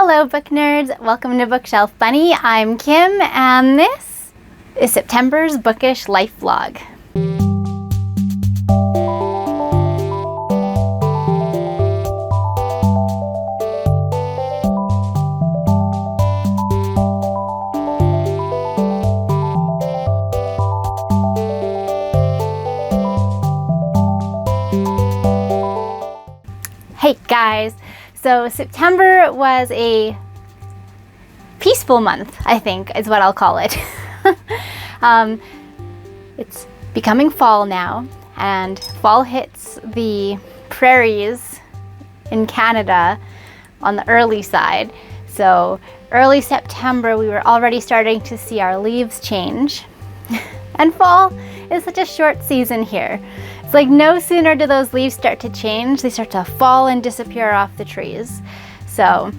Hello book nerds, welcome to Bookshelf Bunny. I'm Kim and this is September's Bookish life vlog. Hey guys, so September was a peaceful month, I think is what I'll call it. It's becoming fall now, and fall hits the prairies in Canada on the early side. So early September we were already starting to see our leaves change. And fall is such a short season here. It's like no sooner do those leaves start to change, they start to fall and disappear off the trees. So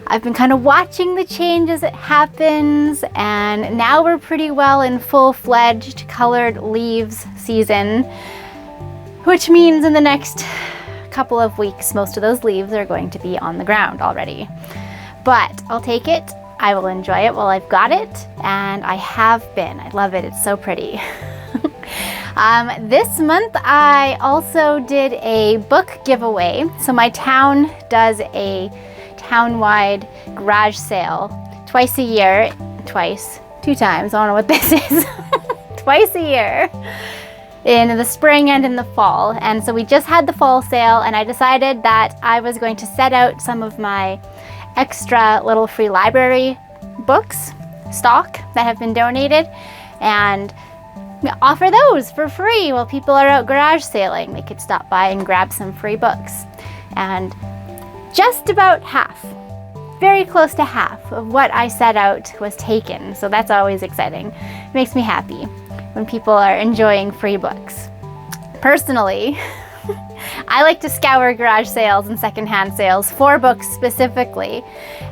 I've been kind of watching the change as it happens, and now we're pretty well in full-fledged colored leaves season, which means in the next couple of weeks most of those leaves are going to be on the ground already. But I'll take it. I will enjoy it while I've got it, and I have been. I love it. It's so pretty. This month I also did a book giveaway. So my town does a town-wide garage sale twice a year. Two times, I don't know what this is. Twice a year in the spring and in the fall. And so we just had the fall sale, and I decided that I was going to set out some of my extra little free library books stock that have been donated and offer those for free while people are out garage sailing. They could stop by and grab some free books. And just about half, very close to half of what I set out was taken. So that's always exciting. It makes me happy when people are enjoying free books. Personally, I like to scour garage sales and secondhand sales for books specifically.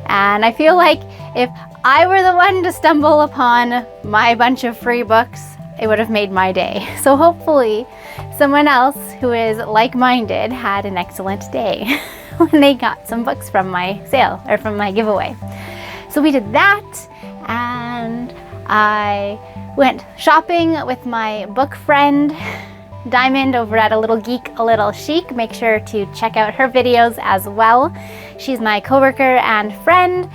And I feel like if I were the one to stumble upon my bunch of free books, it would have made my day. So hopefully someone else who is like-minded had an excellent day when they got some books from my sale or from my giveaway. So we did that, and I went shopping with my book friend Diamond over at A Little Geek, A Little Chic. Make sure to check out her videos as well. She's my coworker and friend,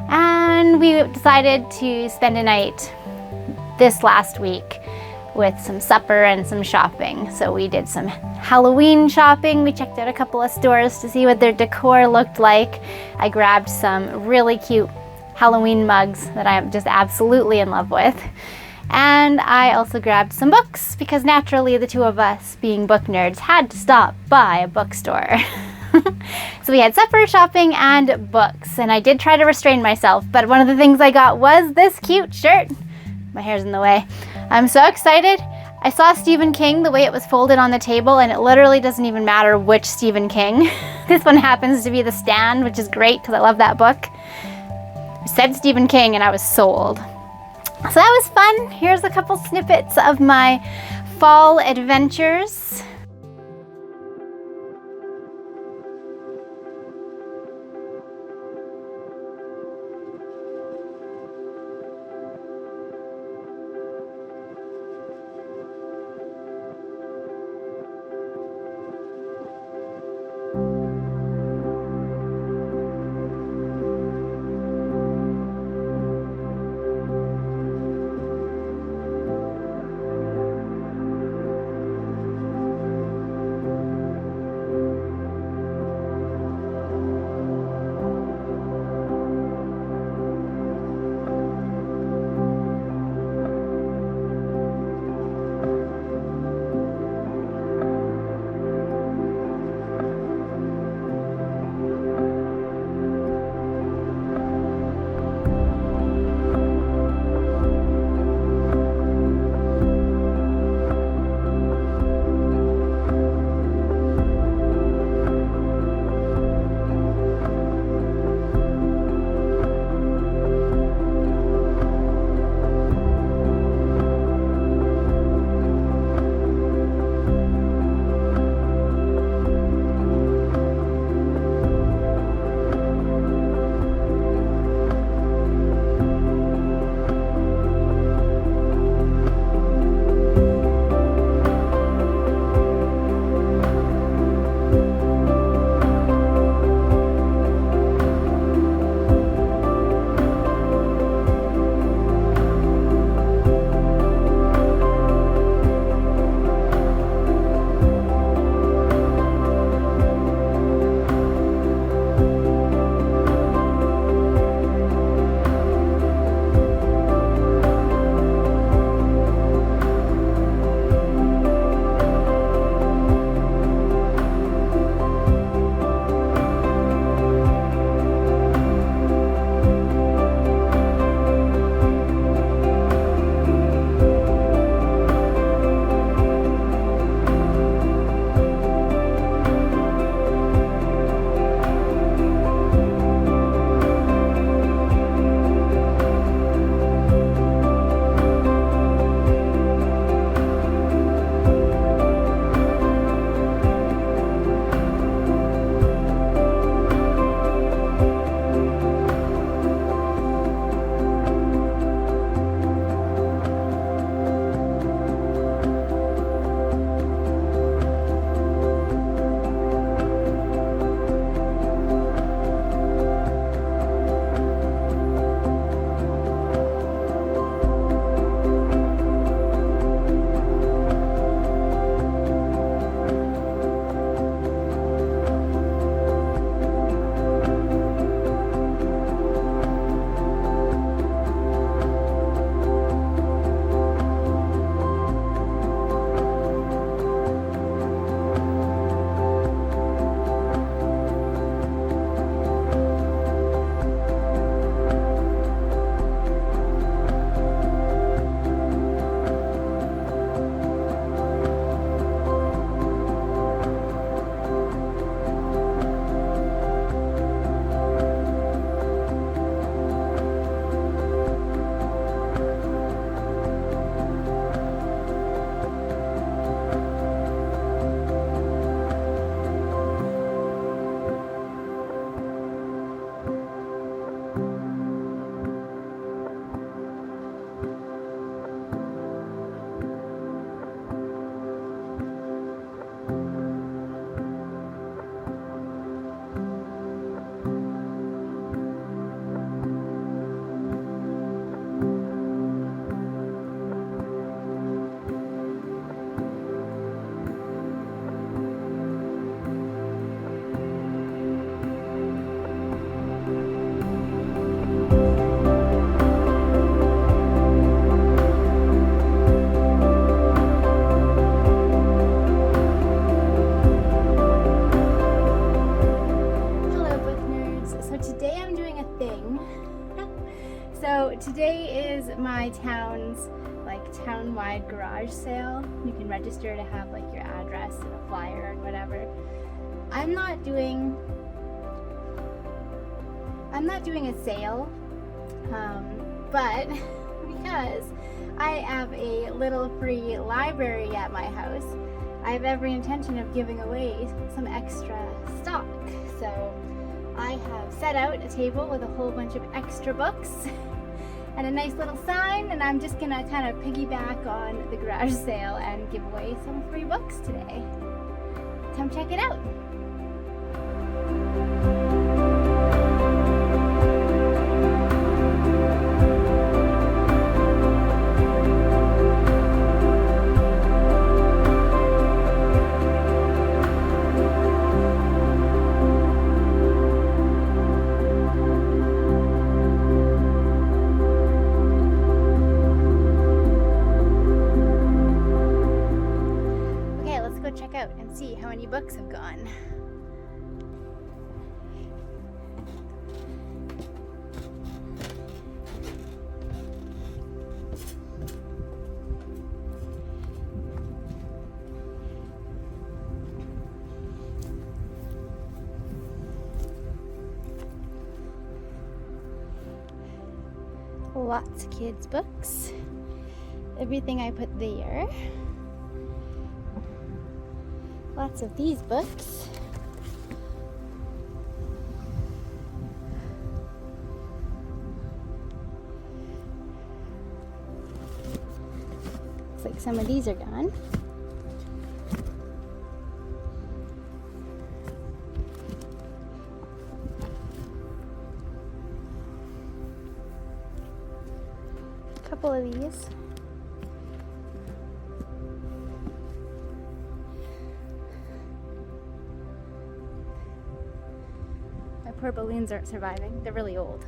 and we decided to spend a night this last week with some supper and some shopping. So we did some Halloween shopping. We checked out a couple of stores to see what their decor looked like. I grabbed some really cute Halloween mugs that I'm just absolutely in love with. And I also grabbed some books because naturally the two of us, being book nerds, had to stop by a bookstore. So we had supper, shopping, and books. And I did try to restrain myself, but one of the things I got was this cute shirt. My hair's in the way. I'm so excited. I saw Stephen King, the way it was folded on the table, and it literally doesn't even matter which Stephen King. This one happens to be The Stand, which is great because I love that book. It said Stephen King and I was sold. So that was fun. Here's a couple snippets of my fall adventures. So today I'm doing a thing. So today is my town's town-wide garage sale. You can register to have like your address and a flyer and whatever. I'm not doing a sale, but because I have a little free library at my house, I have every intention of giving away some extra stock. So I have set out a table with a whole bunch of extra books and a nice little sign, and I'm just gonna kind of piggyback on the garage sale and give away some free books today. Come check it out. Check out and see how many books have gone. Lots of kids' books. Everything I put there. Lots of these books. Looks like some of these are gone. A couple of these. Poor balloons aren't surviving. They're really old.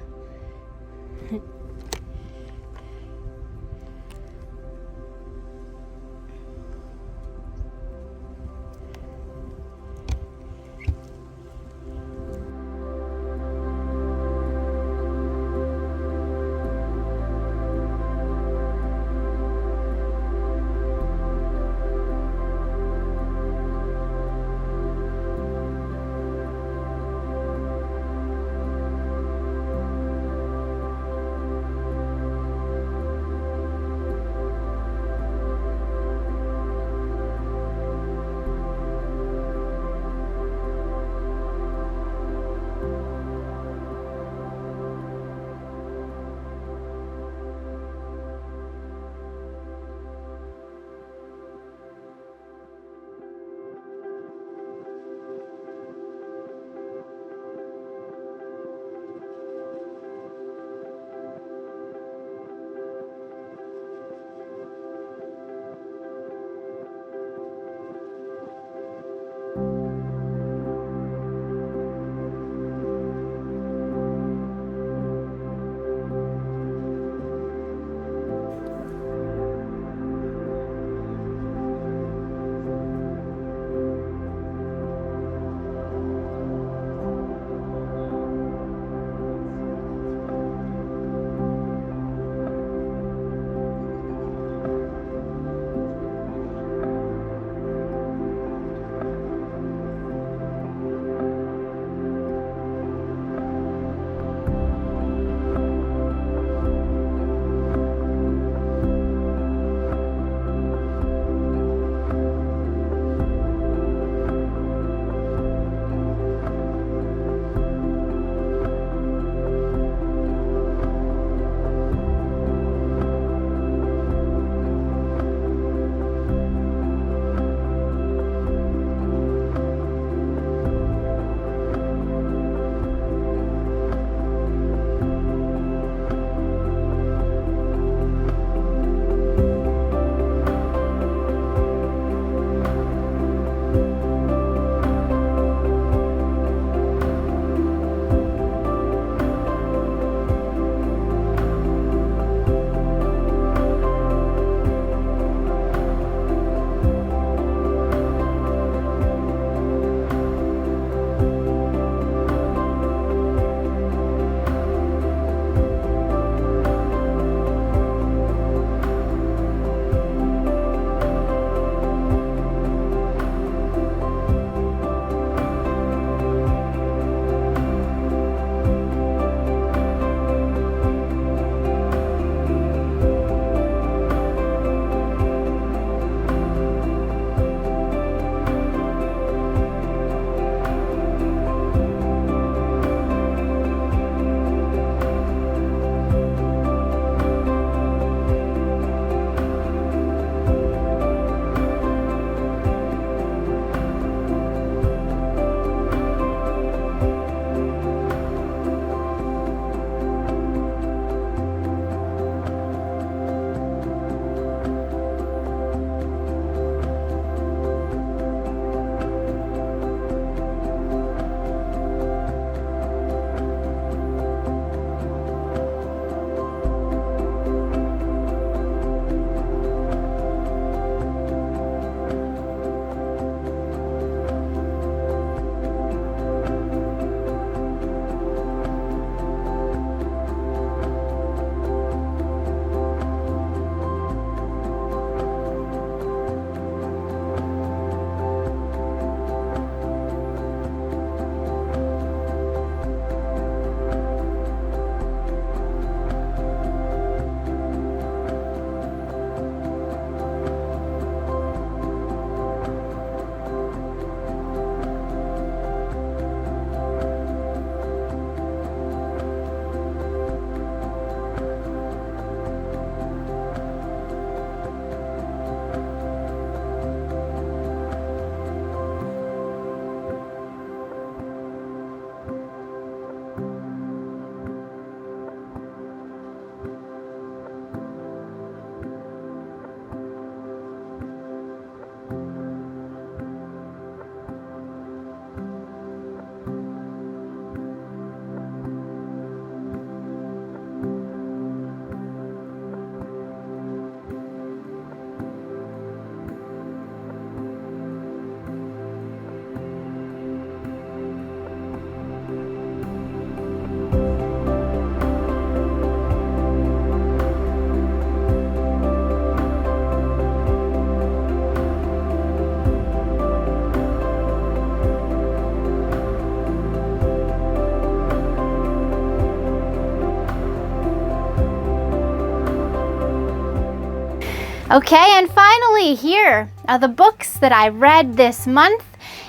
Okay, and finally, here are the books that I read this month.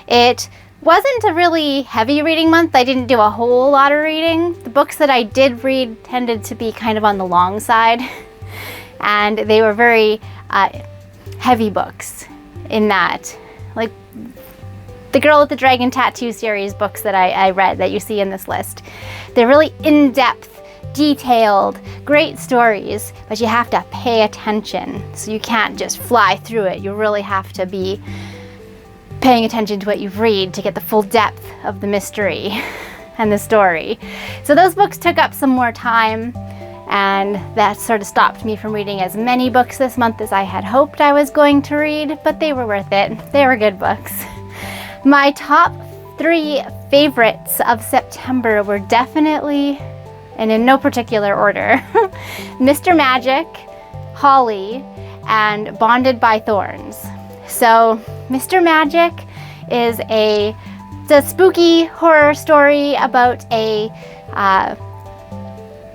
It wasn't a really heavy reading month. I didn't do a whole lot of reading. The books that I did read tended to be kind of on the long side, and they were very heavy books in that. Like the Girl with the Dragon Tattoo series books that I read that you see in this list. They're really in-depth, detailed, great stories, but you have to pay attention. So you can't just fly through it. You really have to be paying attention to what you read to get the full depth of the mystery and the story. So those books took up some more time, and that sort of stopped me from reading as many books this month as I had hoped I was going to read, but they were worth it. They were good books. My top 3 favorites of September were definitely, and in no particular order, Mr. Magic, Holly, and Bonded by Thorns. So Mr. Magic is a spooky horror story about a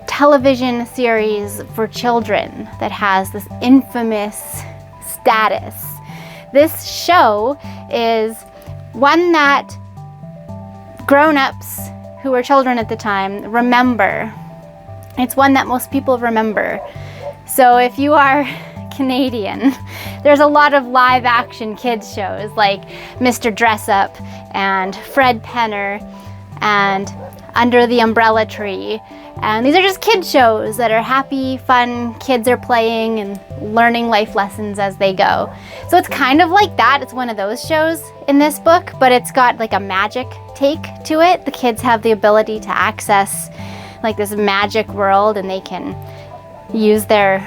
television series for children that has this infamous status. This show is one that grown-ups who were children at the time remember. It's one that most people remember. So if you are Canadian, there's a lot of live action kids shows like Mr. Dress Up and Fred Penner and Under the Umbrella Tree, and these are just kid shows that are happy, fun, kids are playing and learning life lessons as they go. So it's kind of like that. It's one of those shows in this book, but it's got like a magic take to it. The kids have the ability to access like this magic world, and they can use their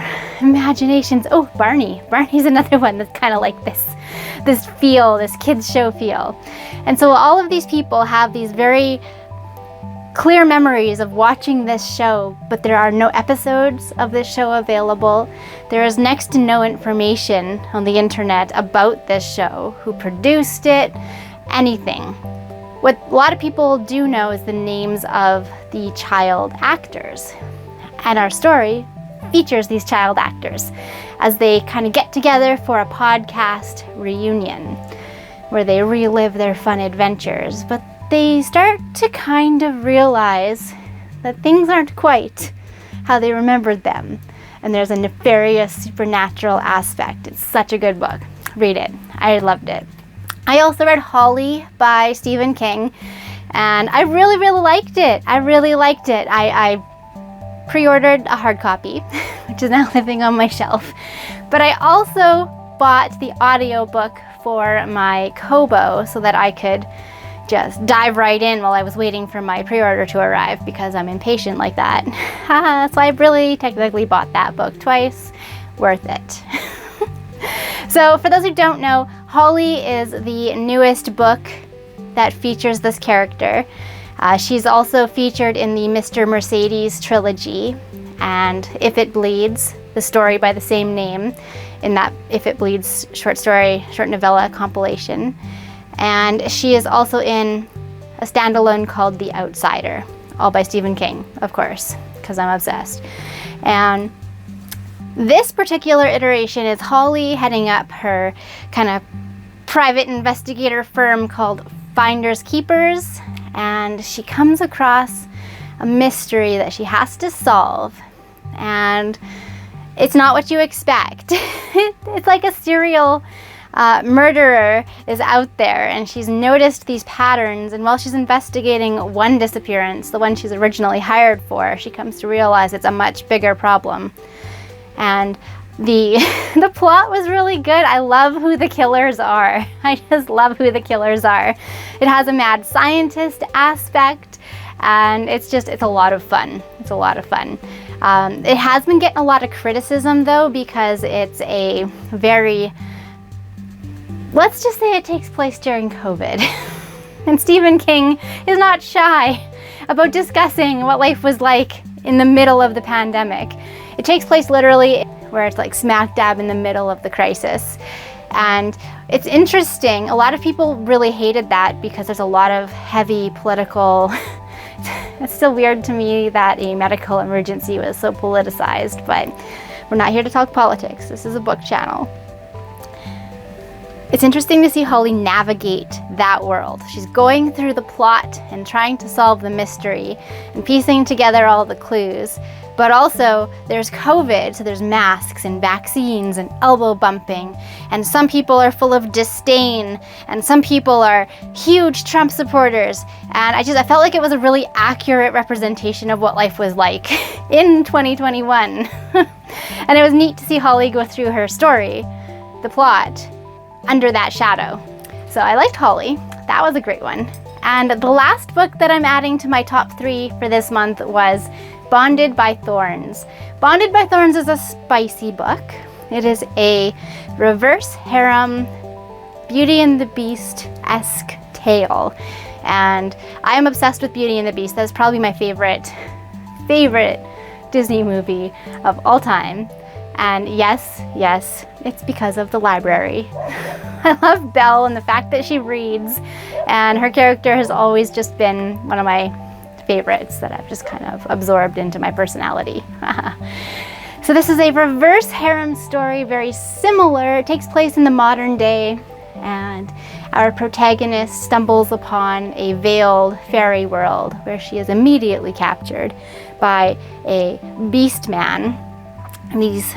imaginations. Oh, Barney. Barney's another one that's kind of like this feel, this kids show feel. And so all of these people have these very clear memories of watching this show, but there are no episodes of this show available. There is next to no information on the internet about this show, who produced it, anything. What a lot of people do know is the names of the child actors. And our story features these child actors as they kind of get together for a podcast reunion where they relive their fun adventures, but they start to kind of realize that things aren't quite how they remembered them, and there's a nefarious supernatural aspect. It's such a good book. Read it. I loved it. I also read Holly by Stephen King, and I really, really liked it. I pre-ordered a hard copy, which is now living on my shelf, but I also bought the audiobook for my Kobo so that I could just dive right in while I was waiting for my pre-order to arrive, because I'm impatient like that. So I really technically bought that book twice. Worth it. So for those who don't know, Holly is the newest book that features this character. She's also featured in the Mr. Mercedes trilogy and If It Bleeds, the story by the same name, in that If It Bleeds short novella compilation. And she is also in a standalone called The Outsider, all by Stephen King, of course, because I'm obsessed. And this particular iteration is Holly heading up her kind of private investigator firm called Finders Keepers, and she comes across a mystery that she has to solve. And it's not what you expect. It's like a serial murderer is out there, and she's noticed these patterns, and while she's investigating one disappearance, the one she's originally hired for, she comes to realize it's a much bigger problem. And the plot was really good. I love who the killers are. I just love who the killers are. It has a mad scientist aspect, and it's a lot of fun. It's a lot of fun. It has been getting a lot of criticism though, because it's a very, let's just say it takes place during COVID. And Stephen King is not shy about discussing what life was like in the middle of the pandemic. It takes place literally where it's like smack dab in the middle of the crisis. And it's interesting. A lot of people really hated that because there's a lot of heavy political it's still weird to me that a medical emergency was so politicized, but We're not here to talk politics. This is a book channel. It's interesting to see Holly navigate that world. She's going through the plot and trying to solve the mystery and piecing together all the clues. But also, there's COVID, so there's masks and vaccines and elbow bumping. And some people are full of disdain, and some people are huge Trump supporters. And I felt like it was a really accurate representation of what life was like in 2021. And it was neat to see Holly go through her story, the plot, under that shadow. So I liked Holly. That was a great one. And the last book that I'm adding to my top 3 for this month was Bonded by Thorns. Bonded by Thorns is a spicy book. It is a reverse harem, Beauty and the Beast-esque tale. And I am obsessed with Beauty and the Beast. That's probably my favorite Disney movie of all time. And yes, it's because of the library. I love Belle and the fact that she reads, and her character has always just been one of my favorites that I've just kind of absorbed into my personality. So this is a reverse harem story, very similar. It takes place in the modern day, and our protagonist stumbles upon a veiled fairy world where she is immediately captured by a beast man. And these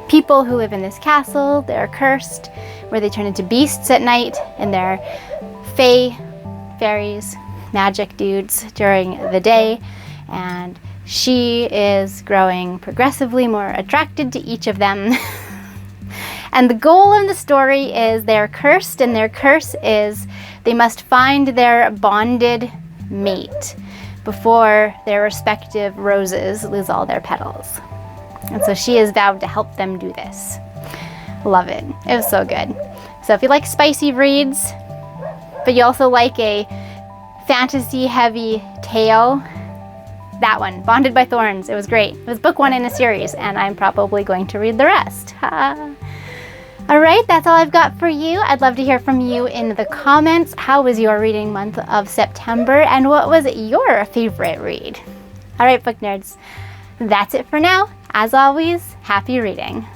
people who live in this castle, they're cursed, where they turn into beasts at night, and they're fairies, magic dudes during the day. And she is growing progressively more attracted to each of them. And the goal of the story is they're cursed, and their curse is they must find their bonded mate before their respective roses lose all their petals. And so she is vowed to help them do this. Love it. It was so good. So if you like spicy reads, but you also like a fantasy-heavy tale, that one, Bonded by Thorns, it was great. It was book 1 in a series, and I'm probably going to read the rest. All right, that's all I've got for you. I'd love to hear from you in the comments. How was your reading month of September, and what was your favorite read? All right, book nerds, that's it for now. As always, happy reading.